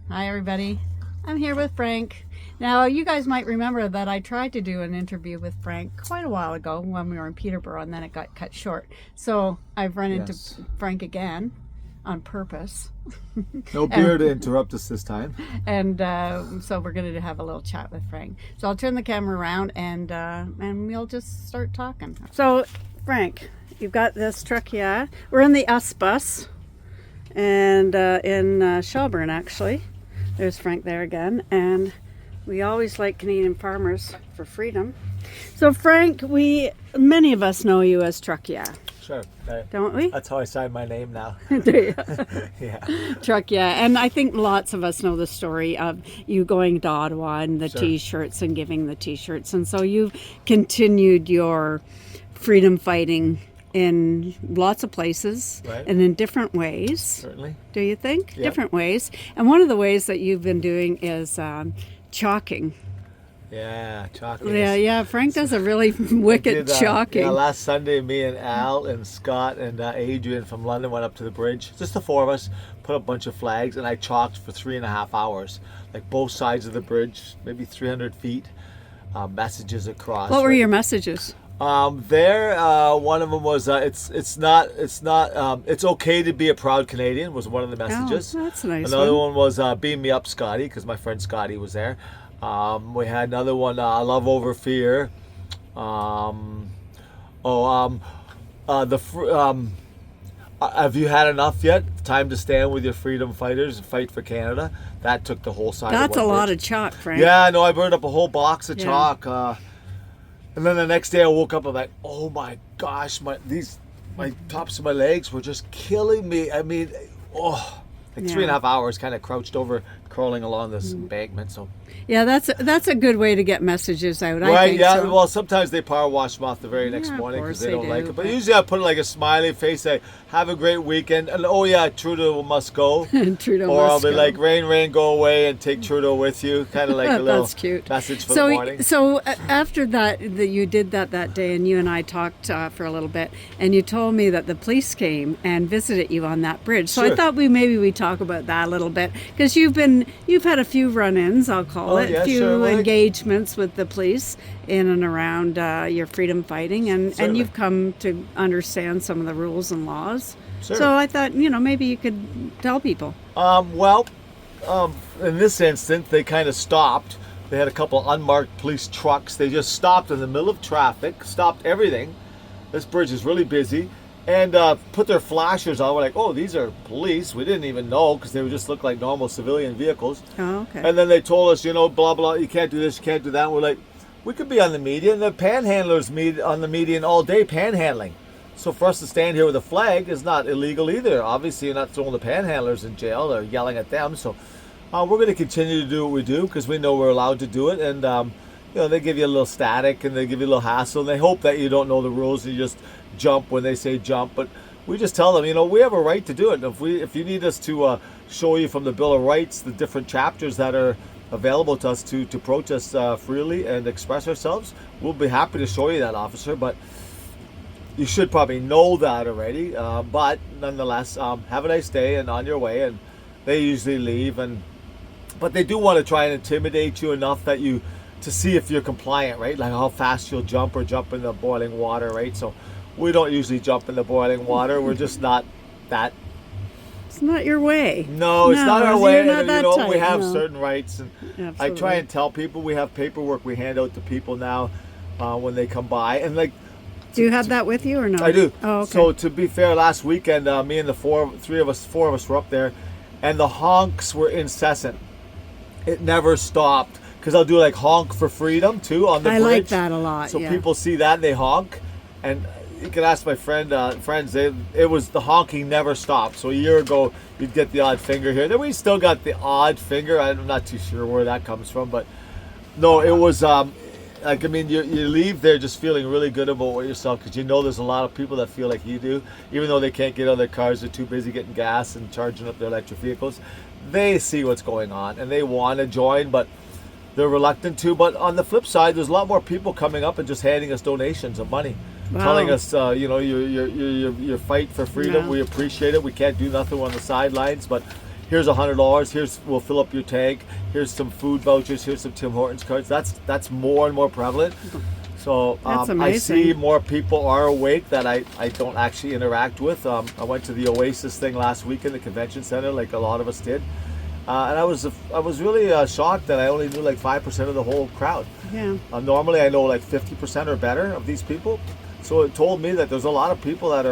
Hi everybody, I'm here with Frank. Now you guys might remember that I tried to do an interview with Frank quite a while ago when we were in Peterborough, and then it got cut short. So I've run into Frank again on purpose. No beer to interrupt us this time. And so we're going to have a little chat with Frank. So I'll turn the camera around and we'll just start talking. So Frank, you've got this truck here. We're in the S bus and in Shelburne actually. There's Frank there again, and we always like Canadian farmers for freedom. So Frank, many of us know you as Truck Yeah. Sure. Don't we? That's how I sign my name now. Do you? Yeah. Truck Yeah. And I think lots of us know the story of you going to Ottawa and the Sure. T-shirts and giving the T-shirts. And so you've continued your freedom fighting in lots of places, Right. and in different ways. Certainly. Do you think? Yep. Different ways. And one of the ways that you've been doing is chalking. Yeah, chalking. Yeah. Frank does a really wicked chalking. Yeah, last Sunday, me and Al and Scott and Adrian from London went up to the bridge. Just the four of us, put up a bunch of flags, and I chalked for 3.5 hours. Like both sides of the bridge, maybe 300 feet, messages across. What were your messages? One of them was it's okay to be a proud Canadian was one of the messages. Oh, that's a nice Another one. one was beam me up, Scotty, because my friend Scotty was there. We had another one, love over fear. Have you had enough yet? Time to stand with your freedom fighters and fight for Canada. That took the whole side. That's of a one lot bridge. of chalk, Frank. Yeah, no, I burned up a whole box of Yeah. chalk. And then the next day I woke up, I'm like, oh my gosh, my tops of my legs were just killing me. I mean, like Yeah. 3.5 hours kind of crouched over, crawling along this embankment. So Yeah, that's a good way to get messages out. I right, think yeah. so. Well, sometimes they power wash them off the very next Yeah, of morning course because they they don't like do, it. But but- usually I put like a smiley face, say, have a great weekend, and oh yeah, Trudeau must go. Trudeau Or I'll must be go. like, rain, go away, and take Trudeau with you. Kind of like a little That's cute. message for the morning. So after that you did that day, and you and I talked for a little bit, and you told me that the police came and visited you on that bridge. So I Sure. thought we talk about that a little bit, because you've had a few run-ins, I'll call it, yeah, a few sure. Well, engagements with the police in and around your freedom fighing, and Certainly. you've come to understand some of the rules and laws. Sure. So I thought, maybe you could tell people. In this instance, they kind of stopped. They had a couple unmarked police trucks. They just stopped in the middle of traffic, stopped everything. This bridge is really busy, and put their flashers on. We're like, oh, these are police. We didn't even know because they would just look like normal civilian vehicles. Oh, okay. And then they told us, blah, blah, you can't do this, you can't do that. And we're like, we could be on the median. The panhandlers meet on the median all day panhandling. So for us to stand here with a flag is not illegal either. Obviously, you're not throwing the panhandlers in jail or yelling at them. So we're going to continue to do what we do because we know we're allowed to do it. And, they give you a little static and they give you a little hassle. And they hope that you don't know the rules and you just jump when they say jump. But we just tell them, we have a right to do it. If you need us to show you from the Bill of Rights the different chapters that are available to us to protest freely and express ourselves, we'll be happy to show you that, officer. But you should probably know that already. But nonetheless, have a nice day and on your way. And they usually leave. But they do want to try and intimidate you enough that to see if you're compliant, right? Like how fast you'll jump or jump in the boiling water, right? So we don't usually jump in the boiling water. We're just not that. It's not your way. No, it's not our you're way. not And, that type, we have no. certain rights, and I Absolutely. try and tell people we have paperwork we hand out to people now when they come by, and like. Do you have that with you or no? I do. Oh, okay. So to be fair, last weekend, me and the four of us were up there, and the honks were incessant. It never stopped. Because I'll do like honk for freedom too on the I bridge. like that a lot. So yeah. people see that and they honk, and you can ask my friends. It was the honking never stopped. So a year ago you'd get the odd finger here. Then we still got the odd finger. I'm not too sure where that comes from, but no, it was you leave there just feeling really good about yourself because there's a lot of people that feel like you do, even though they can't get out of their cars. They're too busy getting gas and charging up their electric vehicles. They see what's going on and they want to join, but they're reluctant to. But on the flip side, there's a lot more people coming up and just handing us donations of money. Wow. Telling us, your fight for freedom. Yeah. We appreciate it. We can't do nothing on the sidelines, but here's $100. We'll fill up your tank. Here's some food vouchers. Here's some Tim Hortons cards. That's more and more prevalent. So That's I amazing. see more people are awake that I don't actually interact with. I went to the Oasis thing last week in the convention center, like a lot of us did, and I was really shocked that I only knew like 5% of the whole crowd. Yeah. Normally I know like 50% or better of these people. So it told me that there's a lot of people that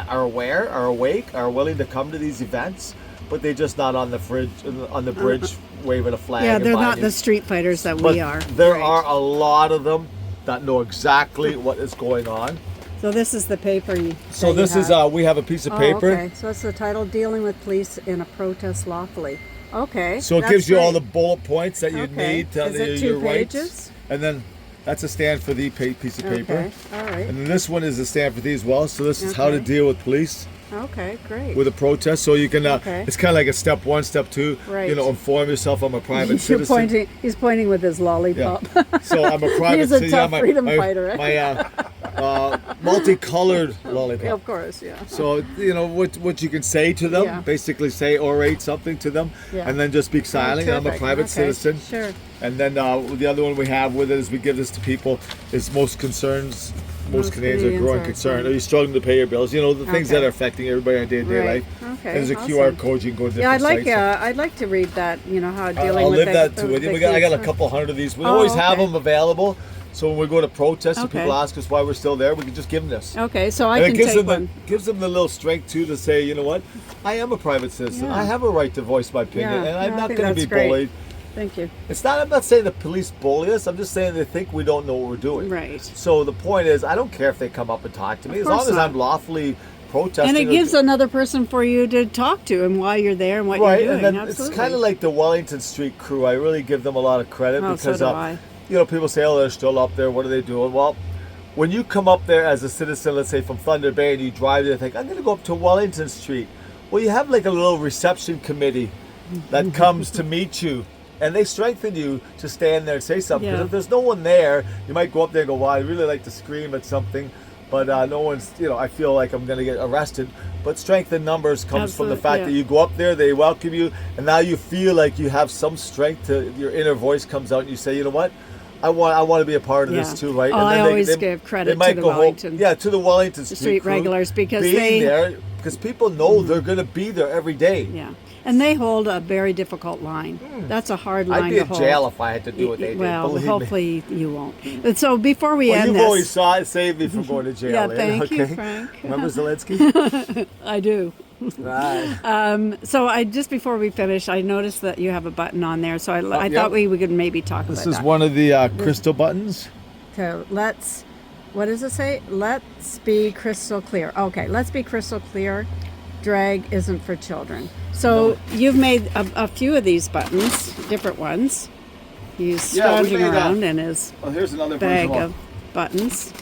are aware, are awake, are willing to come to these events, but they're just not on the bridge waving a flag. Yeah, and they're not buying. the street fighters that But we are. There Right. are a lot of them that know exactly what is going on. So this is the paper. So this is we have a piece of Oh, paper. okay. So it's the title, Dealing with Police in a Protest Lawfully. Okay. So it that's gives you all great. the bullet points that you Okay. need to Is it your 2 rights. pages? And then that's a stand for the piece of paper. Okay. All right. And then this one is a stand for these as well. So this is how to Okay. deal with police Okay. Great. with a protest. So you can Okay. it's kind of like a step 1, step 2. Right. You know, inform yourself. I'm a private You're citizen. pointing. He's pointing with his lollipop. So I'm a private He's a citizen. tough freedom fighter, eh? My multicolored lollipop. Of course. Yeah. So you know what you can say to them. Yeah. Basically, orate something to them, Yeah. and then just be silent. I'm a Terrific. private Okay. citizen. Sure. And then the other one we have with it is we give this to people is most Canadians are growing concerned. Are you struggling to pay your bills? You know, the things Okay. that are affecting everybody on day-to-day Right. life. Okay, And there's a awesome. QR code you can go to different Yeah, sites. I'd like to read that. You know how dealing I'll with leave the, that the, to with you. the I got a kids. couple hundred of these. We Oh, always have okay. them available. So when we go to protests and Okay. people ask us why we're still there, we can just give them this. Okay, so I And can it gives take them one. gives them the little strength too to say, you know what, I am a private citizen. Yeah. I have a right to voice my opinion, Yeah, and I'm no, I not think going to be that's great. bullied. Thank you. I'm not saying the police bully us. I'm just saying they think we don't know what we're doing. Right. So the point is, I don't care if they come up and talk to me, Of as long course as not. I'm lawfully protesting. And it or- gives another person for you to talk to and why you're there and what right, you're and doing. then Absolutely. it's kind of like the Wellington Street crew. I really give them a lot of credit Oh, so because do I. you know, people say, oh, they're still up there. What are they doing? Well, when you come up there as a citizen, let's say from Thunder Bay, and you drive there, think, I'm going to go up to Wellington Street. Well, you have like a little reception committee that comes to meet you, and they strengthen you to stand there and say something. Because Yeah. if there's no one there, you might go up there and go, well, I'd really like to scream at something, but no one's, you know, I feel like I'm going to get arrested. But strength in numbers comes from the Absolute- fact yeah. that you go up there, they welcome you, and now you feel like you have some strength to, your inner voice comes out and you say, you know what? I want to be a part of Yeah. this too, right? Oh, and I then always give credit to the Wellington- to the Wellington Street crew regulars because being they- there, because people know they're going to be there every day. Yeah. And they hold a very difficult line. That's a hard line Hmm. I'd be to in hold. jail if I had to do what they did. Well, believe me. hopefully you won't. And so before we Well, end you've always this, saved me from going to jail. Yeah, Lynn, thank you, okay? Frank. Remember Zelensky? I do. Right. So I just before we finish, I noticed that you have a button on there. So I yep. thought we could maybe talk This about is that. one of the crystal buttons. So what does it say? Let's be crystal clear. Okay, let's be crystal clear. Drag isn't for children. So you've made a few of these buttons, different ones. He's Yeah, we scrounging made, around in his Oh, here's another bag version. of buttons.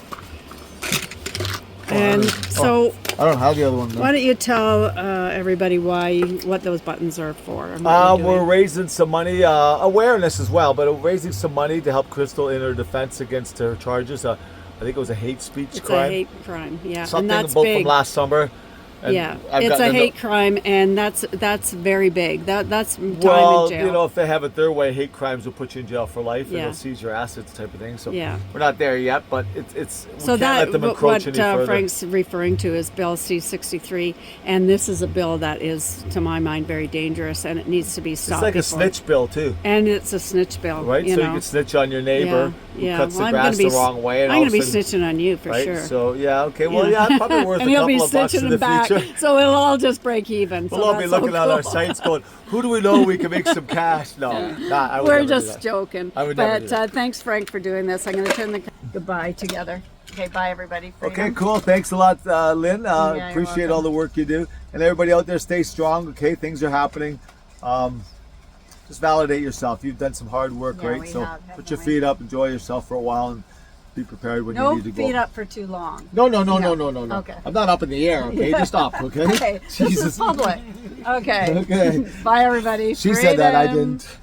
Oh, And I so I don't have the other one. Though. why don't you tell everybody what those buttons are for? And what you're We're doing. raising some money, awareness as well, but we're raising some money to help Crystal in her defense against her charges. I think it was a hate speech It's crime. a hate crime, yeah, Something and that's about big. from last summer. And Yeah, I've it's gotten a to hate know- crime, and that's very big. That's time Well, in jail. you know, if they have it their way, hate crimes will put you in jail for life, and Yeah. they'll seize your assets, type of thing. So Yeah. we're not there yet, but it's we so can't that let them encroach what any further. Frank's referring to is Bill C-63, and this is a bill that is, to my mind, very dangerous, and it needs to be stopped. It's like a before- snitch bill too, and it's a snitch bill, right? You So know. you can snitch on your neighbor Yeah, who cuts well, the grass the wrong way, and I'm all going to be of a sudden, snitching on you for right? sure. So yeah, okay, well, yeah, probably worth and a he'll be couple of bucks snitching in the him back, future. so it'll all just break even. We'll so all be that's so looking at our cool. sites going, who do we know we can make some cash? No, nah, I would We're never do just that. joking. I would never do But that. thanks, Frank, for doing this. I'm going to turn the goodbye together. Okay, bye, everybody. Okay, Freedom. cool. Thanks a lot, Lynn. you're Appreciate welcome. all the work you do. And everybody out there, stay strong. Okay, things are happening. Just validate yourself. You've done some hard work, Yeah, right? we So have, put your haven't we? feet up, enjoy yourself for a while, and be prepared when No you need to go. feet up for too long. No. No. No. Okay. I'm not up in the air. Okay, just up. Okay. Okay, this is public. Okay. Okay. Bye, everybody. She said that. I Freedom. didn't.